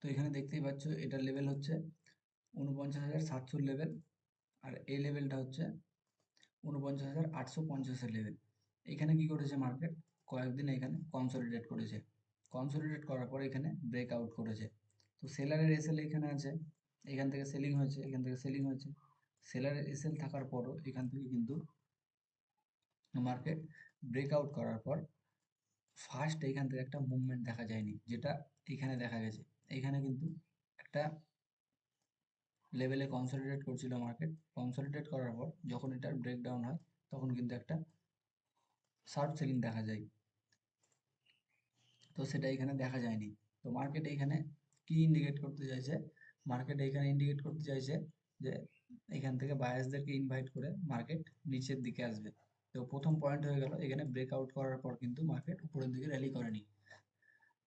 তো এখানে দেখতেই পাচ্ছ এটার লেভেল হচ্ছে ৪৯,৭০০ লেভেল, আর এই লেভেলটা হচ্ছে ৪৯,৮৫০ লেভেল। এখানে কি করেছে মার্কেট, কয়েকদিন এখানে কনসলিডেট করেছে। কনসলিডেট করার পর এখানে ব্রেকআউট করেছে। তো সেলারের এসএল এখানে আছে, এখান থেকে সেলিং হয়েছে, এখান থেকে সেলিং হয়েছে। সেলারের এসএল থাকার পরও এখান থেকে কিন্তু মার্কেট ব্রেকআউট করার পর ফার্স্ট এখান থেকে একটা মুভমেন্ট দেখা যায়নি, যেটা এখানে দেখা গেছে। এখানে কিন্তু একটা লেভেলে কনসলিডেট করছিল মার্কেট। কনসলিডেট করার পর যখন এটার ব্রেকডাউন হয় তখন কিন্তু একটা শার্প সেলিং দেখা যায়। তো সেটা এখানে দেখা যায়নি। তো মার্কেট এখানে কি ইন্ডিকেট করতে চাইছে, মার্কেট এখানে ইন্ডিকেট করতে চাইছে যে এখান থেকে বায়ার্সদেরকে ইনভাইট করে মার্কেট নিচের দিকে আসবে। তো প্রথম পয়েন্ট হয়ে গেল, এখানে ব্রেকআউট করার পর কিন্তু মার্কেট উপরের দিকে র্যালি করেনি।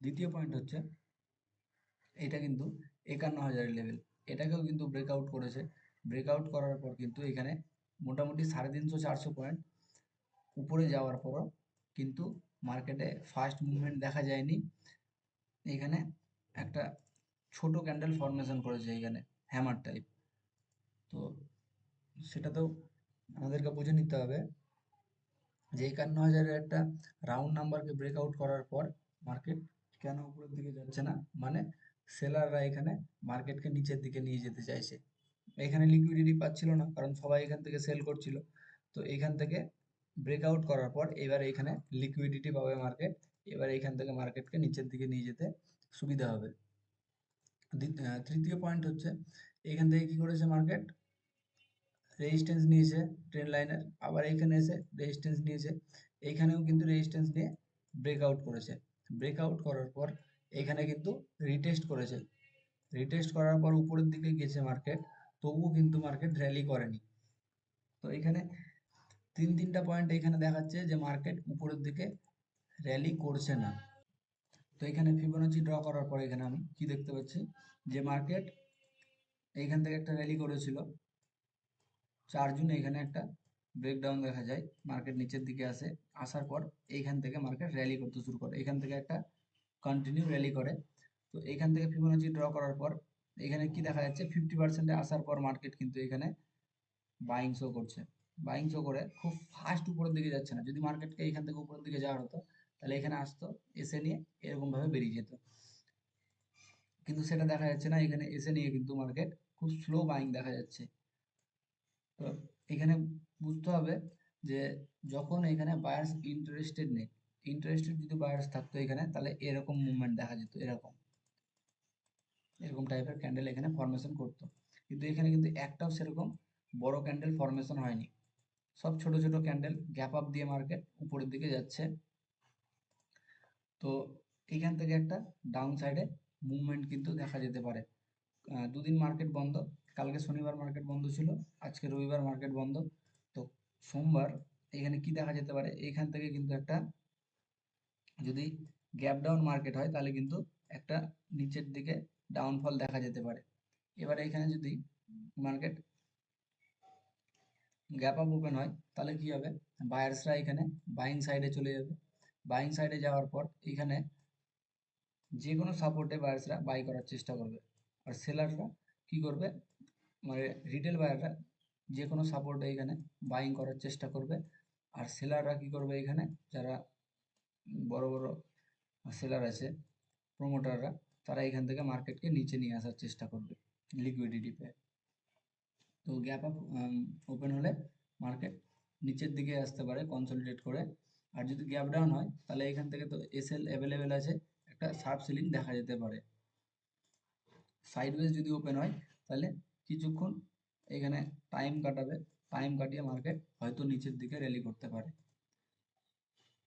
দ্বিতীয় পয়েন্ট হচ্ছে এটা কিন্তু ৫১,০০০ লেভেল, এটাকেও কিন্তু ব্রেকআউট করেছে। ব্রেকআউট করার পর কিন্তু এখানে মোটামুটি ৩৫০-৪০০ পয়েন্ট উপরে যাওয়ার পরও কিন্তু মার্কেটে ফার্স্ট মুভমেন্ট দেখা যায়নি। এখানে একটা ছোট ক্যান্ডেল ফর্মেশন করেছে এখানে, হ্যামার টাইপ। তো সেটা তো আমাদেরকে বুঝে নিতে হবে যে ৫১,০০০-এর একটা রাউন্ড নাম্বারকে ব্রেকআউট করার পর মার্কেট কেন উপরের দিকে যাচ্ছে না, মানে সেলাররা এখানে মার্কেটকে নিচের দিকে নিয়ে যেতে চাইছে। এখানে লিকুইডিটি পাচ্ছিল না, কারণ সবাই এখান থেকে সেল করছিল। তো এখান থেকে ব্রেকআউট করার পর এবার এখানে লিকুইডিটি পাবে মার্কেট, এবার এখান থেকে মার্কেটকে নিচের দিকে নিয়ে যেতে সুবিধা হবে। তৃতীয় পয়েন্ট হচ্ছে এখান থেকে কি করেছে মার্কেট, রেজিস্ট্যান্স নিয়েছে ট্রেন লাইনের, আবার এখানে এসে রেজিস্ট্যান্স নিয়েছে, এইখানেও কিন্তু রেজিস্ট্যান্স নিয়ে ব্রেকআউট করেছে। ব্রেকআউট করার পর এখানে কিন্তু রিটেস্ট করেছে, রিটেস্ট করার পর উপরের দিকে গেছে মার্কেট, তবুও কিন্তু মার্কেট র্যালি করেনি। তো এখানে তিনটা পয়েন্ট এখানে দেখাচ্ছে যে মার্কেট উপরের দিকে র্যালি করছে না। তো এখানে ফিবোনাচি ড্র করার পর এখানে আমি কি দেখতে পাচ্ছি, যে মার্কেট এইখান থেকে একটা র্যালি করেছিল ৪ জুন, এখানে একটা ব্রেকডাউন দেখা যায়, মার্কেট নিচের দিকে আসে, আসার পর এইখান থেকে মার্কেট র্যালি করতে শুরু করে, এখান থেকে একটা কন্টিনিউ র্যালি করে। তো এখান থেকে ফিবোনাচি ড্র করার পর এখানে কি দেখা যাচ্ছে, 50%-এ আসার পর মার্কেট কিন্তু এখানে বাইং শো করছে। বাইং শো করে খুব ফাস্ট উপরের দিকে যাচ্ছে না, যদি মার্কেটকে এখান থেকে উপরের দিকে যাওয়ার হতো তাহলে এখানে আসতো, এসে নিয়ে এরকম ভাবে বেরিয়ে যেত, কিন্তু সেটা দেখা যাচ্ছে না। এখানে এসে নিয়ে কিন্তু মার্কেট খুব স্লো বাইং দেখা যাচ্ছে। তো এখানে বুঝতে হবে যে যখন এখানে বায়ার্স ইন্টারেস্টেড নেই, ইন্টারেস্টেড যদি বায়ার্স থাকতো এখানে, তাহলে এরকম মুভমেন্ট দেখা যেত, এরকম এরকম টাইপের ক্যান্ডেল এখানে ফরমেশন করতো। কিন্তু এখানে কিন্তু একটাও সেরকম বড় ক্যান্ডেল ফরমেশন হয়নি, সব ছোট ছোট ক্যান্ডেল গ্যাপ আপ দিয়ে মার্কেট উপরের দিকে যাচ্ছে। তো এখান থেকে একটা ডাউন সাইডে মুভমেন্ট কিন্তু দেখা যেতে পারে। দুদিন মার্কেট বন্ধ, কালকে শনিবার মার্কেট বন্ধ ছিল, আজকে রবিবার মার্কেট বন্ধ। তো সোমবার এখানে কি দেখা যেতে পারে, এখান থেকে কিন্তু একটা যদি গ্যাপ ডাউন মার্কেট হয় তাহলে কিন্তু একটা নিচের দিকে ডাউনফল দেখা যেতে পারে। এবারে এখানে যদি মার্কেট গ্যাপ আপ ওপেন হয় তাহলে কি হবে, বায়ার্সরা এখানে বাইং সাইডে চলে যাবে। বাইং সাইডে যাওয়ার পর এখানে যে কোনো সাপোর্টে বায়ার্সরা বাই করার চেষ্টা করবে, আর সেলাররা কি করবে, মানে রিটেল বায়াররা যে কোনো সাপোর্টে এখানে বাইং করার চেষ্টা করবে। আর সেলাররা কি করবে, এখানে যারা বড় বড় সেলার আছে, প্রোমোটাররা, তারা এখান থেকে মার্কেটকে নিচে নিয়ে আসার চেষ্টা করবে লিকুইডিটি পেয়ে। তো গ্যাপ আপ ওপেন হলে মার্কেট নিচের দিকে আসতে পারে কনসলিডেট করে। আর যদি গ্যাপ ডাউন হয় তাহলে এখান থেকে তো এসএল অ্যাভেলেবেল আছে, একটা শার্প সেলিং দেখা যেতে পারে। সাইডওয়েজ যদি ওপেন হয় তাহলে কিছুক্ষণ এখানে টাইম কাটাবে, টাইম কাটিয়ে মার্কেট হয়তো নিচের দিকে র্যালি করতে পারে।